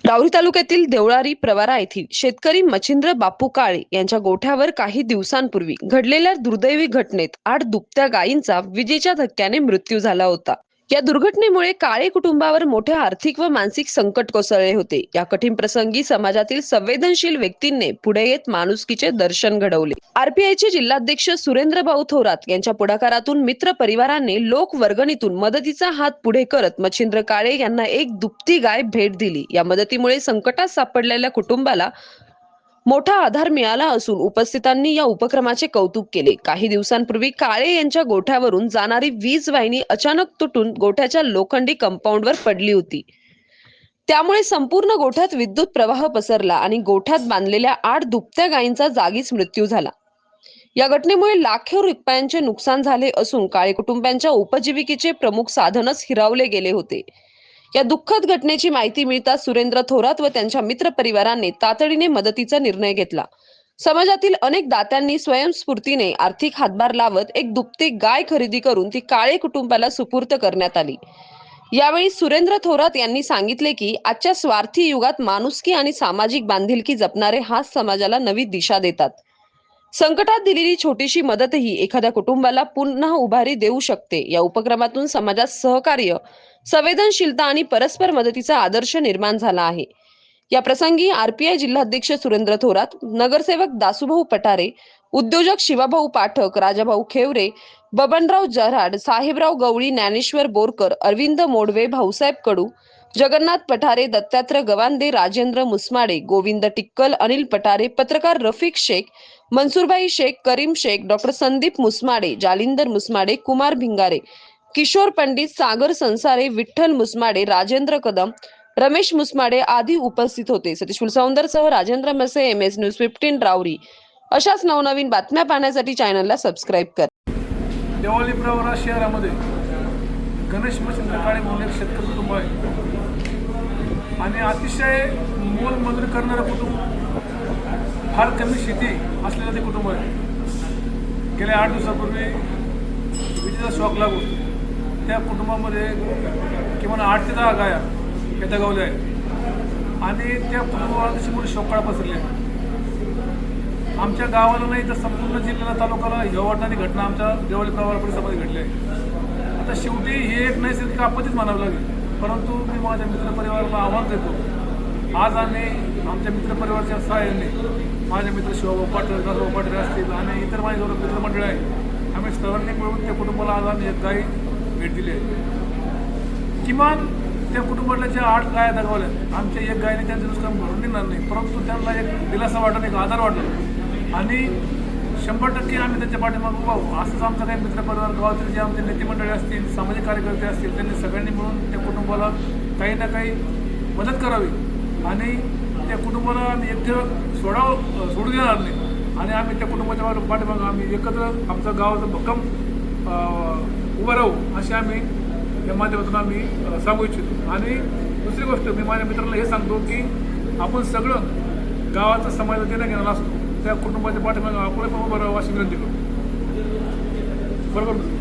राऊरी तालुक्यातील देवळारी प्रवरा येथील शेतकरी मच्छिंद्र बापू काळे यांच्या गोठ्यावर काही दिवसांपूर्वी घडलेल्या दुर्दैवी घटनेत 8 दुभत्या गायींचा विजेच्या धक्क्याने मृत्यू झाला होता। या दुर्घटनेमुळे काळे कुटुंबावर मोठे आर्थिक व मानसिक संकट कोसळले होते। या कठीण प्रसंगी समाजातील संवेदनशील व्यक्तींनी पुढे येत माणुसकीचे दर्शन घडवले। आरपीआयचे जिल्हाध्यक्ष सुरेंद्रभाऊ थोरात यांच्या पुढाकारातून मित्र परिवाराने लोक वर्गणीतून मदतीचा हात पुढे करत मच्छिंद्र काळे यांना एक दुभती गाय भेट दिली। या मदतीमुळे संकटात सापडलेल्या कुटुंबाला मोठा आधार मिळाला असून उपस्थितांनी या उपक्रमाचे कौतुक केले। काही दिवसांपूर्वी काळे यांच्या गोठ्यावरून जाणारी वीज वाहिनी अचानक तुटून गोठ्याच्या लोखंडी कंपाऊंडवर पडली होती। त्यामुळे संपूर्ण गोठ्यात विद्युत प्रवाह पसरला आणि गोठ्यात बांधलेल्या 8 दुभत्या गायींचा जागीच मृत्यू झाला। या घटनेमुळे लाखो रुपयांचे नुकसान झाले असून काळे कुटुंबांच्या उपजीविकेचे प्रमुख साधनच हिरावले गेले होते। या दुःखद घटनेची माहिती मिळताच सुरेंद्र थोरात व त्यांच्या मित्र परिवाराने तातडीने मदतीचा निर्णय घेतला। समाजातील अनेक दात्यांनी स्वयंस्फूर्तीने आर्थिक हातभार लावत एक दुभती गाय खरेदी करून ती काळे कुटुंबाला सुपूर्द करण्यात आली। यावेळी सुरेंद्र थोरात यांनी सांगितले की आजच्या स्वार्थी युगात माणुसकी आणि सामाजिक बांधिलकी जपणारे हाच समाजाला नवी दिशा देतात। संकटात दिलेली छोटीशी मदतही एखाद्या कुटुंबाला पुन्हा उभारी देऊ शकते। या उपक्रमातून समाजात सहकार्य, संवेदनशीलता आणि परस्पर मदतीचा आदर्श निर्माण झाला आहे। या प्रसंगी आरपीआय जिल्हाध्यक्ष सुरेंद्र थोरात, नगरसेवक दासूभाऊ पठारे, उद्योजक शिवाभाऊ पाठक, राजाभाऊ खेवरे, बबनराव जराड, साहेबराव गवळी, ज्ञानेश्वर बोरकर, अरविंद मोडवे, भाऊसाहेब कडू, जगन्नाथ पठारे, दत्तात्रय गवांदे, राजेंद्र मुसमाडे, गोविंद टिक्कल, अनिल पठारे, पत्रकार रफिक शेख, मनसूरभाई शेख, करीम शेख, डॉक्टर संदीप मुसमाडे, जालिंदर मुसमाडे, कुमार भिंगारे, किशोर पंडित, सागर संसारे, विठ्ठल मुसमाडे, राजेंद्र कदम, रमेश मुसमाडे आदी उपस्थित होते। सतीश फुलसौंदरसह राजेंद्र मसे, MS न्यूज 15 राऊरी। अशाच नवनवीन बातम्या पाहण्यासाठी चॅनलला सबस्क्राईब करा। देवळारी प्रवरा शहरामध्ये गणेश मच्छिंद्र काळे म्हणून एक शेतकरी कुटुंब आहे आणि अतिशय मोलमजुरी करणारं कुटुंब, फार कमी शेती असलेलं ते कुटुंब आहे। गेल्या 8 दिवसापूर्वी विजेचा शॉक लागून त्या कुटुंबामध्ये किमान 8 ते 10 गाया या दगावल्या आहेत आणि त्या कुटुंबाला तशी मोठी शोककळा पसरली आहे। आमच्या गावाला नाही तर संपूर्ण जिल्ह्याला, तालुक्याला ह्या वाटणारी घटना आमच्या देवळारी प्रवरा परिसरामध्ये घडली आहे। आता शेवटी ही एक नैसर्गिक आपत्तीच म्हणावं लागेल, परंतु मी माझ्या मित्रपरिवाराला आव्हान देतो। आज आम्ही आमच्या मित्रपरिवाराच्या सहाय्याने, माझे मित्र शिवाभाऊ पाटील, दादाभाऊ पाटील असतील आणि इतर माझे जवळ मित्रमंडळ आहे, आम्ही सर्वांनी मिळून त्या कुटुंबाला आज आम्ही एक गाय भेट दिली आहे। किमान त्या कुटुंबाला ज्या 8 गाया दगावल्या, आमच्या एक गायने त्यांचं नुकसान भरून देणार नाही, परंतु त्यांना एक दिलासा वाटला, एक आधार वाटला आणि 100% आम्ही त्यांच्या पाठीमागे उभा आहोत। असंच आमचा काही मित्रपरिवार, गावातील जे आमचे नेते मंडळी असतील, सामाजिक कार्यकर्ते असतील, त्यांनी सगळ्यांनी मिळून त्या कुटुंबाला काही ना काही मदत करावी आणि त्या कुटुंबाला आम्ही एकटं सोडू देणार नाही आणि आम्ही त्या कुटुंबाच्या पाठीमागे आम्ही एकत्र आमचं गावाचं भक्कम उभं राहू अशी आम्ही या माध्यमातून आम्ही सांगू इच्छितो। आणि दुसरी गोष्ट मी माझ्या मित्राला हे सांगतो की आपण सगळं गावाचा समाज देणं घेणार असतो, त्या कुटुंबाच्या पाठीमागे आपण उभं राहावं अशी विनंती करतो। बरोबर।